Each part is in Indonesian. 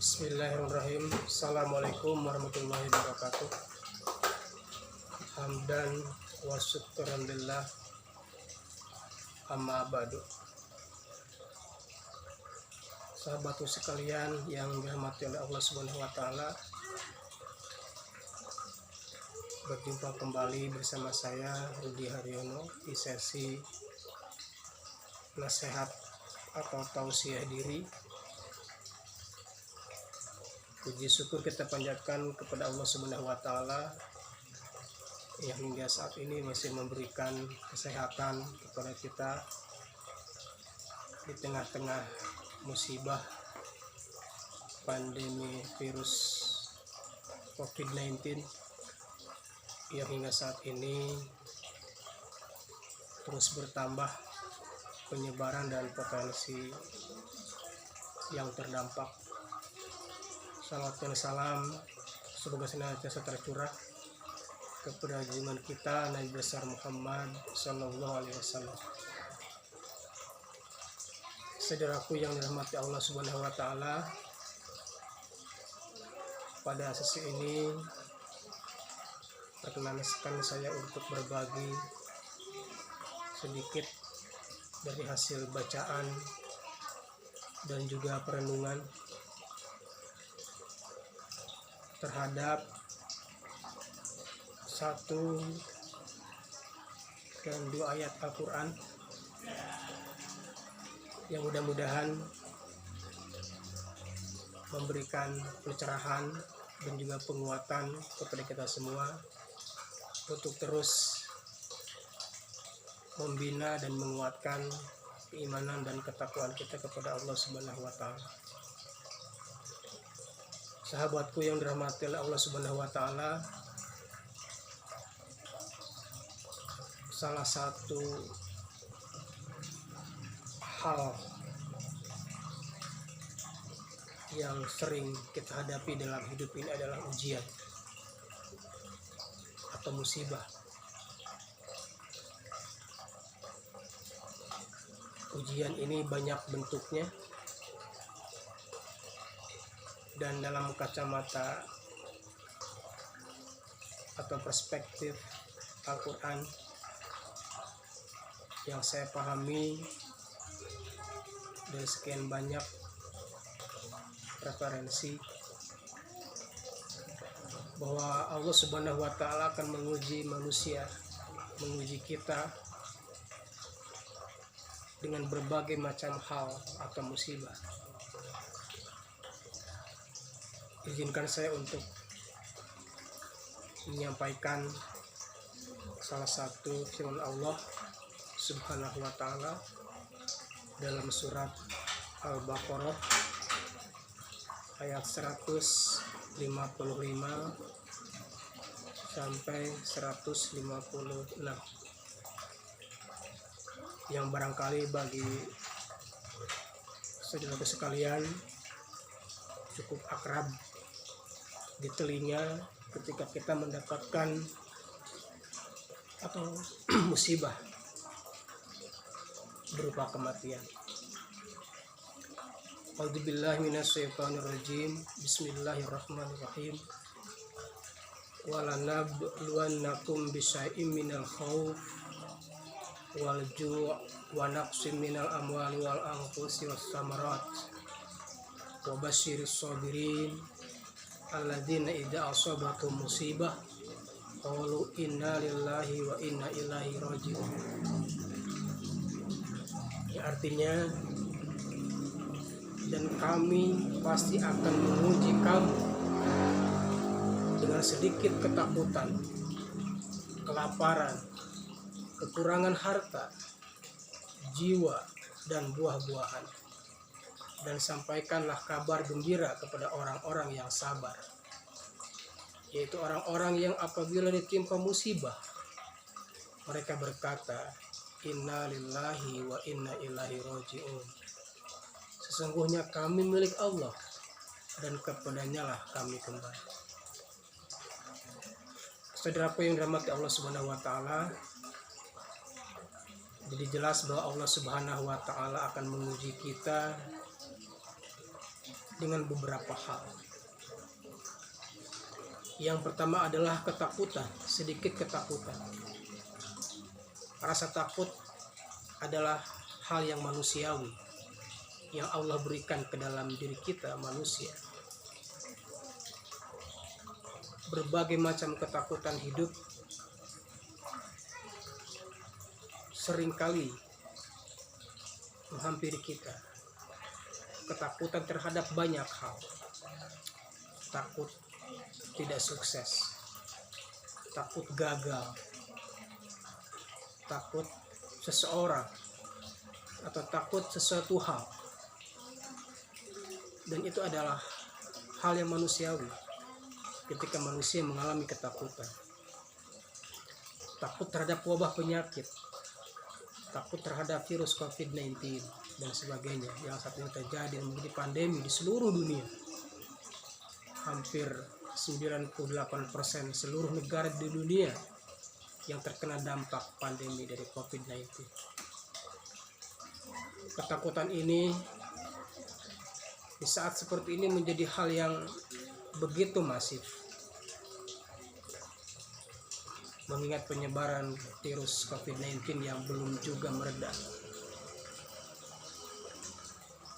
Bismillahirrahmanirrahim. Assalamualaikum warahmatullahi wabarakatuh. Hamdan wa syukran lillah, amma ba'du. Sahabatku sekalian yang dirahmati oleh Allah Subhanahu wa taala, berjumpa kembali bersama saya Rudi Haryono di sesi nasihat atau tausiah diri. Puji syukur kita panjatkan kepada Allah Subhanahu wa taala yang hingga saat ini masih memberikan kesehatan kepada kita di tengah-tengah musibah pandemi virus COVID-19 yang hingga saat ini terus bertambah penyebaran dan potensi yang terdampak. Salawat dan salam semoga senantiasa tercurah kepada junjungan kita Nabi besar Muhammad Sallallahu Alaihi Wasallam. Saudaraku yang dirahmati Allah Subhanahu Wa Taala, pada sesi ini perkenankan saya untuk berbagi sedikit dari hasil bacaan dan juga perenungan terhadap satu dan dua ayat Al-Quran yang mudah-mudahan memberikan pencerahan dan juga penguatan kepada kita semua untuk terus membina dan menguatkan keimanan dan ketakwaan kita kepada Allah Subhanahu wa taala. Sahabatku yang dirahmati oleh Allah Subhanahu wa taala, salah satu hal yang sering kita hadapi dalam hidup ini adalah ujian atau musibah. Ujian ini banyak bentuknya, dan dalam kacamata atau perspektif Al-Quran yang saya pahami dari sekian banyak referensi, bahwa Allah Subhanahu wa taala akan menguji manusia, menguji kita dengan berbagai macam hal atau musibah. Izinkan saya untuk menyampaikan salah satu firman Allah Subhanahu wa taala dalam surat Al-Baqarah ayat 155 sampai 156, yang barangkali bagi saudara sekalian cukup akrab di telinga ketika kita mendapatkan atau musibah berupa kematian. A'udzubillahi minasyaitonirrajim. Bismillahirrahmanirrahim. Walanabluwannakum bisyai'im minal khauf wal ju' wa naqsim minal amwali wal anfusi was samarat wa basyiris sabirin alladzina idza asabatum musibah qalu inna lillahi wa inna ilaihi raji'un. Ya, artinya, dan kami pasti akan menguji kamu dengan sedikit ketakutan, kelaparan, kekurangan harta, jiwa, dan buah-buahan. Dan sampaikanlah kabar gembira kepada orang-orang yang sabar, yaitu orang-orang yang apabila ditimpa musibah, mereka berkata, inna lillahi wa inna ilaihi raji'un. Sesungguhnya kami milik Allah dan kepadanya lah kami kembali. Saudaraku yang dirahmati Allah Subhanahu wa taala, jadi jelas bahwa Allah Subhanahu wa taala akan menguji kita dengan beberapa hal. Yang pertama adalah ketakutan, sedikit ketakutan. Rasa takut adalah hal yang manusiawi yang Allah berikan ke dalam diri kita manusia. Berbagai macam ketakutan hidup seringkali menghampiri kita. Ketakutan terhadap banyak hal. Takut tidak sukses, takut gagal, takut seseorang, atau takut sesuatu hal. Dan itu adalah hal yang manusiawi ketika manusia mengalami ketakutan. Takut terhadap wabah penyakit, takut terhadap virus COVID-19 dan sebagainya yang saat ini terjadi dan menjadi pandemi di seluruh dunia. Hampir 98% seluruh negara di dunia yang terkena dampak pandemi dari COVID-19. Ketakutan ini di saat seperti ini menjadi hal yang begitu masif, mengingat penyebaran virus COVID-19 yang belum juga mereda.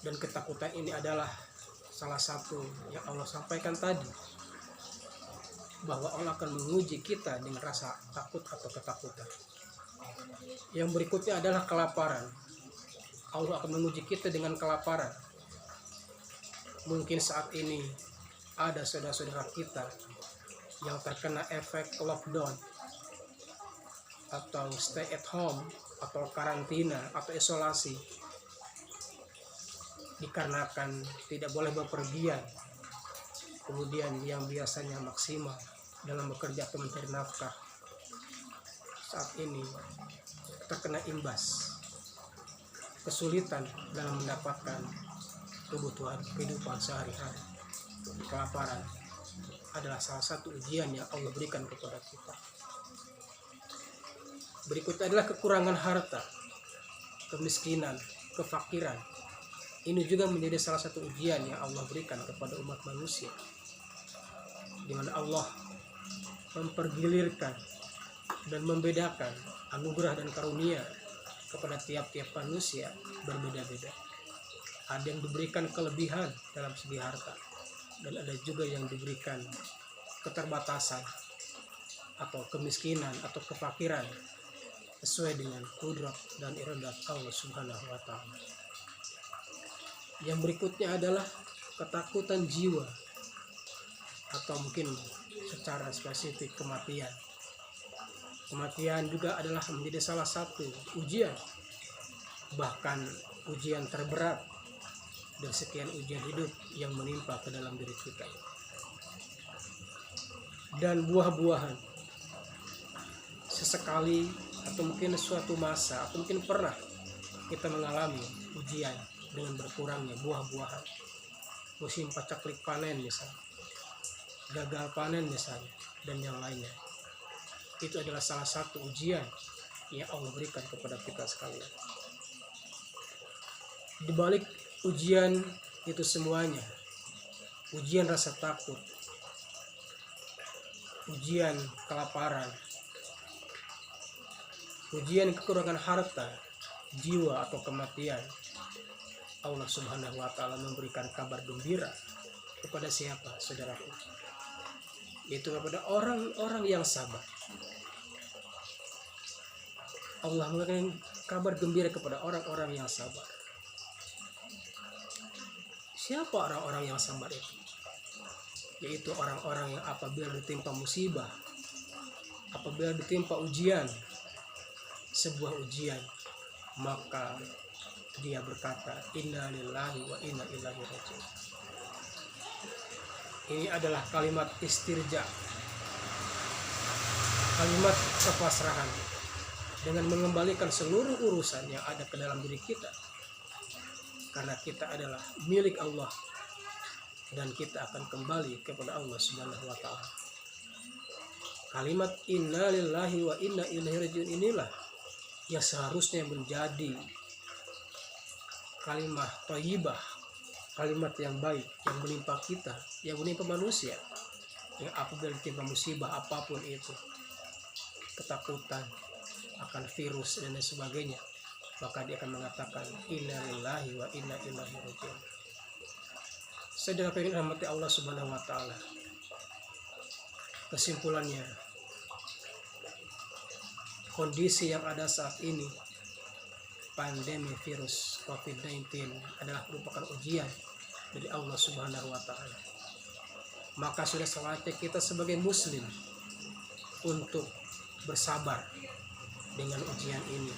Dan ketakutan ini adalah salah satu yang Allah sampaikan tadi, bahwa Allah akan menguji kita dengan rasa takut atau ketakutan. Yang berikutnya adalah kelaparan. Allah akan menguji kita dengan kelaparan. Mungkin saat ini ada saudara-saudara kita yang terkena efek lockdown atau stay at home atau karantina atau isolasi dikarenakan tidak boleh bepergian, kemudian yang biasanya maksimal dalam bekerja atau mencari nafkah saat ini terkena imbas, kesulitan dalam mendapatkan kebutuhan kehidupan sehari-hari. Kelaparan adalah salah satu ujian yang Allah berikan kepada kita. Berikutnya adalah kekurangan harta, kemiskinan, kefakiran. Ini juga menjadi salah satu ujian yang Allah berikan kepada umat manusia, di mana Allah mempergilirkan dan membedakan anugerah dan karunia kepada tiap-tiap manusia berbeda-beda. Ada yang diberikan kelebihan dalam segi harta, dan ada juga yang diberikan keterbatasan atau kemiskinan atau kefakiran sesuai dengan kudrat dan iradat Allah Subhanahu wa Ta'ala. Yang berikutnya adalah ketakutan jiwa, atau mungkin secara spesifik kematian. Kematian juga adalah menjadi salah satu ujian, bahkan ujian terberat dari sekian ujian hidup yang menimpa ke dalam diri kita. Dan buah-buahan, sesekali atau mungkin suatu masa atau mungkin pernah kita mengalami ujian dengan berkurangnya buah-buahan. Musim pacaklik panen misalnya, gagal panen misalnya, dan yang lainnya. Itu adalah salah satu ujian yang Allah berikan kepada kita sekalian. Di balik ujian itu semuanya, ujian rasa takut, ujian kelaparan, ujian kekurangan harta, jiwa atau kematian, Allah Subhanahu wa Ta'ala memberikan kabar gembira kepada siapa, saudaraku? Yaitu kepada orang-orang yang sabar. Allah memberikan kabar gembira kepada orang-orang yang sabar. Siapa orang-orang yang sabar itu? Yaitu orang-orang yang apabila ditimpa musibah, apabila ditimpa ujian, sebuah ujian, maka dia berkata, inna lillahi wa inna ilaihi raji'un. Ini adalah kalimat istirja, kalimat kepasrahan, dengan mengembalikan seluruh urusan yang ada ke dalam diri kita, karena kita adalah milik Allah dan kita akan kembali kepada Allah Subhanahu wa Ta'ala. Kalimat inna lillahi wa inna ilaihi raji'un inilah yang seharusnya menjadi kalimat thayyibah, kalimat yang baik yang menimpa kita, yang menimpa manusia, yang apabila ditimpa musibah apapun itu, ketakutan akan virus dan lain sebagainya, maka dia akan mengatakan inna lillahi wa inna ilaihi raji'un. Saudara pengen rahmati Allah Subhanahu wa taala. Kesimpulannya, kondisi yang ada saat ini, pandemi virus COVID-19 adalah merupakan ujian dari Allah Subhanahu wa taala. Maka sudah saatnya kita sebagai muslim untuk bersabar dengan ujian ini,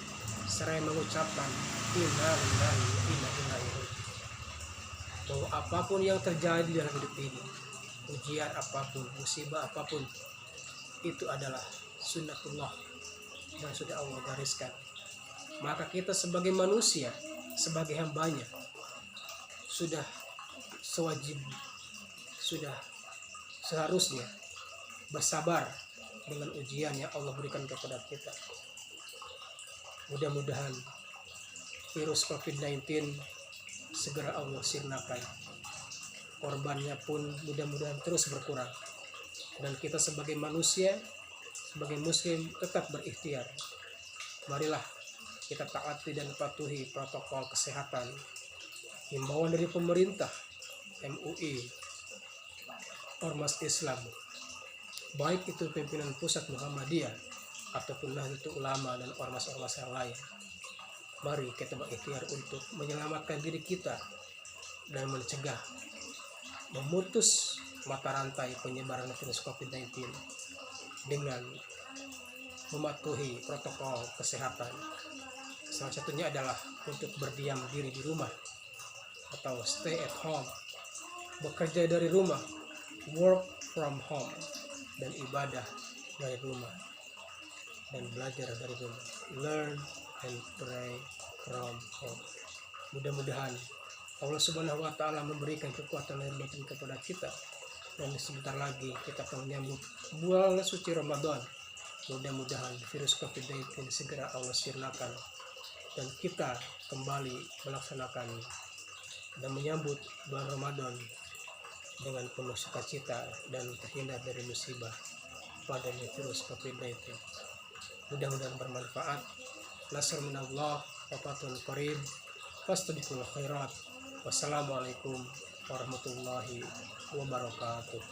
seraya mengucapkan inna lillahi wa inna ilaihi raji'un, bahwa apapun yang terjadi dalam hidup ini, ujian apapun, musibah apapun, itu adalah sunnatullah yang sudah Allah gariskan. Maka kita sebagai manusia, sebagai hambanya, sudah sewajib, sudah seharusnya bersabar dengan ujian yang Allah berikan kepada kita. Mudah-mudahan virus COVID-19 segera Allah sirnakan, korbannya pun mudah-mudahan terus berkurang, dan kita sebagai manusia, sebagai muslim tetap berikhtiar. Marilah kita taati dan patuhi protokol kesehatan, himbauan dari pemerintah, MUI, Ormas Islam, baik itu pimpinan pusat Muhammadiyah ataupun Nahdlatul Ulama dan ormas-ormas yang lain. Mari kita berikhtiar untuk menyelamatkan diri kita dan mencegah, memutus mata rantai penyebaran virus COVID-19 dengan mematuhi protokol kesehatan. Salah satunya adalah untuk berdiam diri di rumah atau stay at home, bekerja dari rumah, work from home, dan ibadah dari rumah, dan belajar dari rumah, learn and pray from home. Mudah-mudahan Allah Subhanahu wa taala memberikan kekuatan dan batin kepada kita, dan sebentar lagi kita akan menyambut bulan suci Ramadan. Mudah-mudahan virus COVID-19 segera Allah sirnakan dan kita kembali melaksanakan dan menyambut bulan Ramadan dengan penuh sukacita dan terhindar dari musibah pada virus COVID-19. Mudah-mudahan bermanfaat. Nasr minallah wa fathun qarib. Fastabiqul khairat. Wassalamualaikum warahmatullahi wabarakatuh.